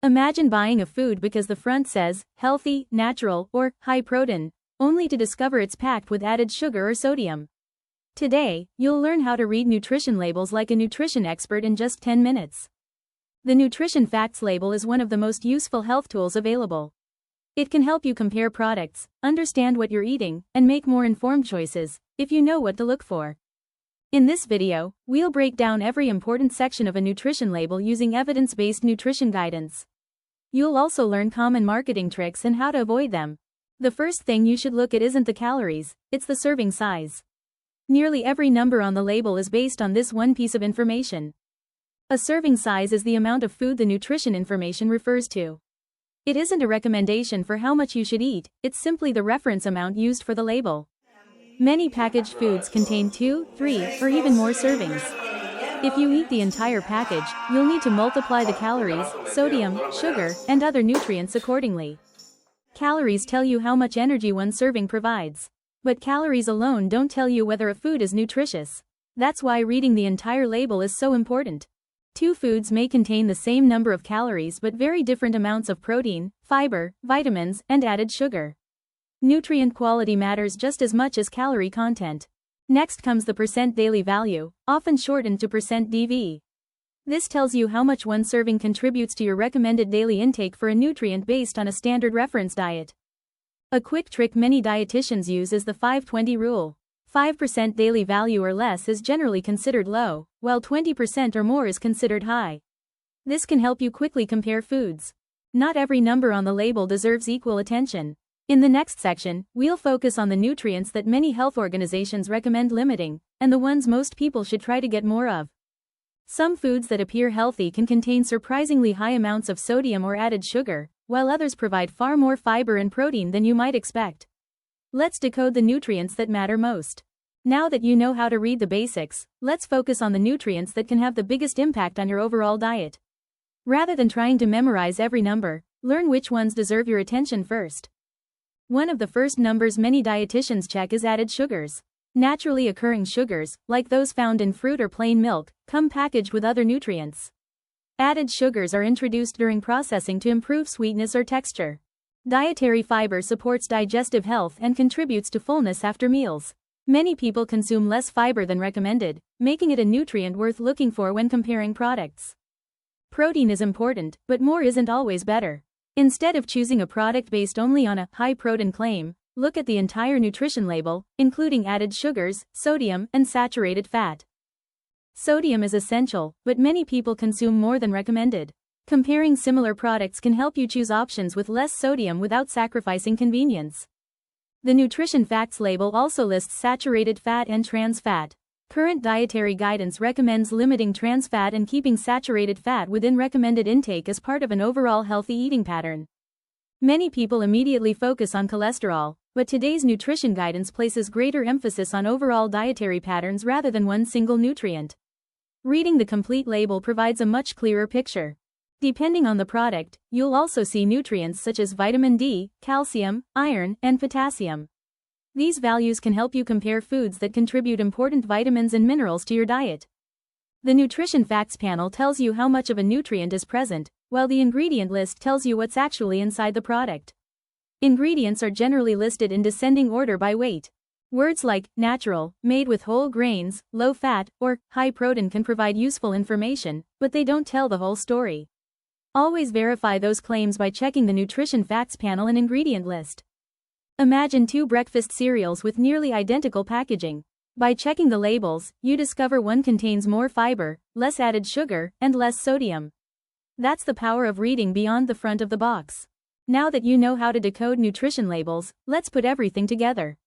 Imagine buying a food because the front says, healthy, natural, or high protein, only to discover it's packed with added sugar or sodium. Today, you'll learn how to read nutrition labels like a nutrition expert in just 10 minutes. The Nutrition Facts label is one of the most useful health tools available. It can help you compare products, understand what you're eating, and make more informed choices, if you know what to look for. In this video, we'll break down every important section of a nutrition label using evidence-based nutrition guidance. You'll also learn common marketing tricks and how to avoid them. The first thing you should look at isn't the calories, it's the serving size. Nearly every number on the label is based on this one piece of information. A serving size is the amount of food the nutrition information refers to. It isn't a recommendation for how much you should eat, it's simply the reference amount used for the label. Many packaged foods contain 2, 3, or even more servings. If you eat the entire package, you'll need to multiply the calories, sodium, sugar, and other nutrients accordingly. Calories tell you how much energy one serving provides. But calories alone don't tell you whether a food is nutritious. That's why reading the entire label is so important. Two foods may contain the same number of calories but very different amounts of protein, fiber, vitamins, and added sugar. Nutrient quality matters just as much as calorie content. Next comes the percent daily value, often shortened to %DV. This tells you how much one serving contributes to your recommended daily intake for a nutrient based on a standard reference diet. A quick trick many dietitians use is the 5-20 rule. 5% daily value or less is generally considered low, while 20% or more is considered high. This can help you quickly compare foods. Not every number on the label deserves equal attention. In the next section, we'll focus on the nutrients that many health organizations recommend limiting, and the ones most people should try to get more of. Some foods that appear healthy can contain surprisingly high amounts of sodium or added sugar, while others provide far more fiber and protein than you might expect. Let's decode the nutrients that matter most. Now that you know how to read the basics, let's focus on the nutrients that can have the biggest impact on your overall diet. Rather than trying to memorize every number, learn which ones deserve your attention first. One of the first numbers many dietitians check is added sugars. Naturally occurring sugars, like those found in fruit or plain milk, come packaged with other nutrients. Added sugars are introduced during processing to improve sweetness or texture. Dietary fiber supports digestive health and contributes to fullness after meals. Many people consume less fiber than recommended, making it a nutrient worth looking for when comparing products. Protein is important, but more isn't always better. Instead of choosing a product based only on a high-protein claim, look at the entire nutrition label, including added sugars, sodium, and saturated fat. Sodium is essential, but many people consume more than recommended. Comparing similar products can help you choose options with less sodium without sacrificing convenience. The Nutrition Facts label also lists saturated fat and trans fat. Current dietary guidance recommends limiting trans fat and keeping saturated fat within recommended intake as part of an overall healthy eating pattern. Many people immediately focus on cholesterol, but today's nutrition guidance places greater emphasis on overall dietary patterns rather than one single nutrient. Reading the complete label provides a much clearer picture. Depending on the product, you'll also see nutrients such as vitamin D, calcium, iron, and potassium. These values can help you compare foods that contribute important vitamins and minerals to your diet. The Nutrition Facts panel tells you how much of a nutrient is present, while the ingredient list tells you what's actually inside the product. Ingredients are generally listed in descending order by weight. Words like natural, made with whole grains, low fat, or high protein can provide useful information, but they don't tell the whole story. Always verify those claims by checking the Nutrition Facts panel and ingredient list. Imagine two breakfast cereals with nearly identical packaging. By checking the labels, you discover one contains more fiber, less added sugar, and less sodium. That's the power of reading beyond the front of the box. Now that you know how to decode nutrition labels, let's put everything together.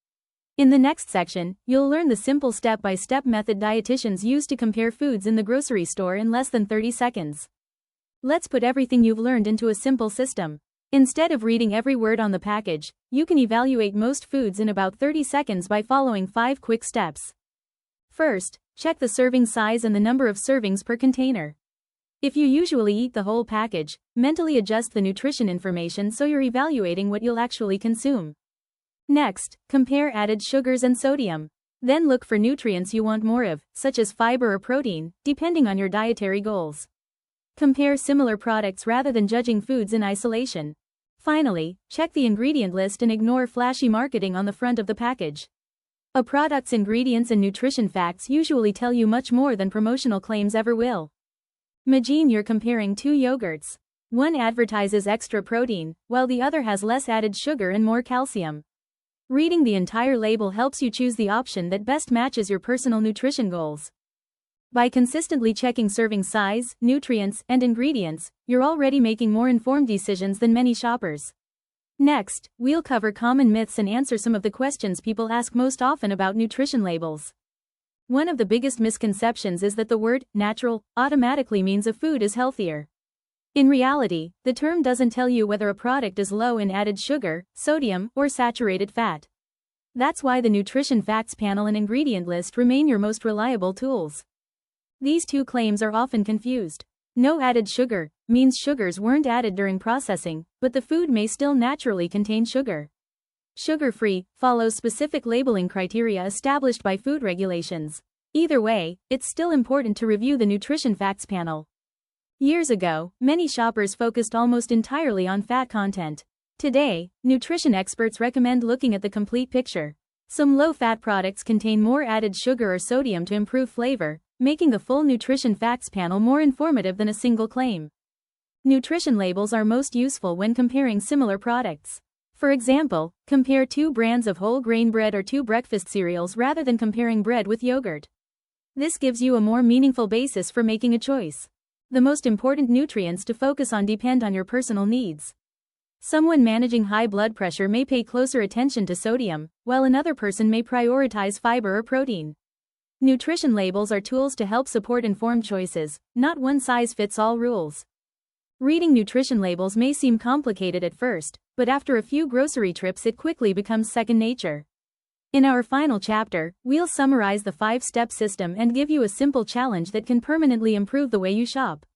In the next section, you'll learn the simple step-by-step method dietitians use to compare foods in the grocery store in less than 30 seconds. Let's put everything you've learned into a simple system. Instead of reading every word on the package, you can evaluate most foods in about 30 seconds by following 5 quick steps. First, check the serving size and the number of servings per container. If you usually eat the whole package, mentally adjust the nutrition information so you're evaluating what you'll actually consume. Next, compare added sugars and sodium. Then look for nutrients you want more of, such as fiber or protein, depending on your dietary goals. Compare similar products rather than judging foods in isolation. Finally, check the ingredient list and ignore flashy marketing on the front of the package. A product's ingredients and nutrition facts usually tell you much more than promotional claims ever will. Imagine you're comparing two yogurts. One advertises extra protein, while the other has less added sugar and more calcium. Reading the entire label helps you choose the option that best matches your personal nutrition goals. By consistently checking serving size, nutrients, and ingredients, you're already making more informed decisions than many shoppers. Next, we'll cover common myths and answer some of the questions people ask most often about nutrition labels. One of the biggest misconceptions is that the word natural automatically means a food is healthier. In reality, the term doesn't tell you whether a product is low in added sugar, sodium, or saturated fat. That's why the nutrition facts panel and ingredient list remain your most reliable tools. These two claims are often confused. No added sugar means sugars weren't added during processing, but the food may still naturally contain sugar. Sugar-free follows specific labeling criteria established by food regulations. Either way, it's still important to review the nutrition facts panel. Years ago, many shoppers focused almost entirely on fat content. Today, nutrition experts recommend looking at the complete picture. Some low-fat products contain more added sugar or sodium to improve flavor, making the full nutrition facts panel more informative than a single claim. Nutrition labels are most useful when comparing similar products. For example, compare two brands of whole grain bread or two breakfast cereals rather than comparing bread with yogurt. This gives you a more meaningful basis for making a choice. The most important nutrients to focus on depend on your personal needs. Someone managing high blood pressure may pay closer attention to sodium, while another person may prioritize fiber or protein. Nutrition labels are tools to help support informed choices, not one-size-fits-all rules. Reading nutrition labels may seem complicated at first, but after a few grocery trips it quickly becomes second nature. In our final chapter, we'll summarize the 5-step system and give you a simple challenge that can permanently improve the way you shop.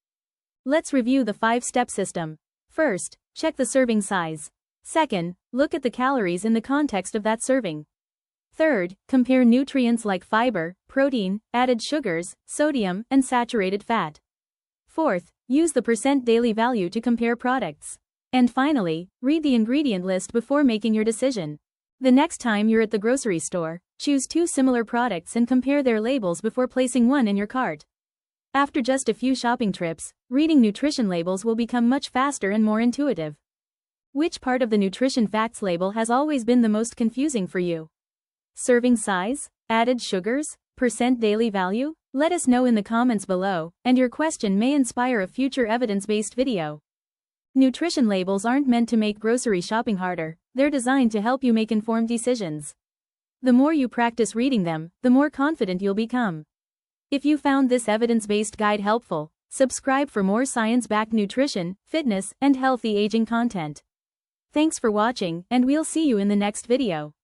Let's review the 5-step system. First, check the serving size. Second, look at the calories in the context of that serving. Third, compare nutrients like fiber, protein, added sugars, sodium, and saturated fat. Fourth, use the percent daily value to compare products. And finally, read the ingredient list before making your decision. The next time you're at the grocery store, choose two similar products and compare their labels before placing one in your cart. After just a few shopping trips, reading nutrition labels will become much faster and more intuitive. Which part of the nutrition facts label has always been the most confusing for you? Serving size? Added sugars? Percent daily value? Let us know in the comments below, and your question may inspire a future evidence-based video. Nutrition labels aren't meant to make grocery shopping harder, they're designed to help you make informed decisions. The more you practice reading them, the more confident you'll become. If you found this evidence-based guide helpful, subscribe for more science-backed nutrition, fitness, and healthy aging content. Thanks for watching, and we'll see you in the next video.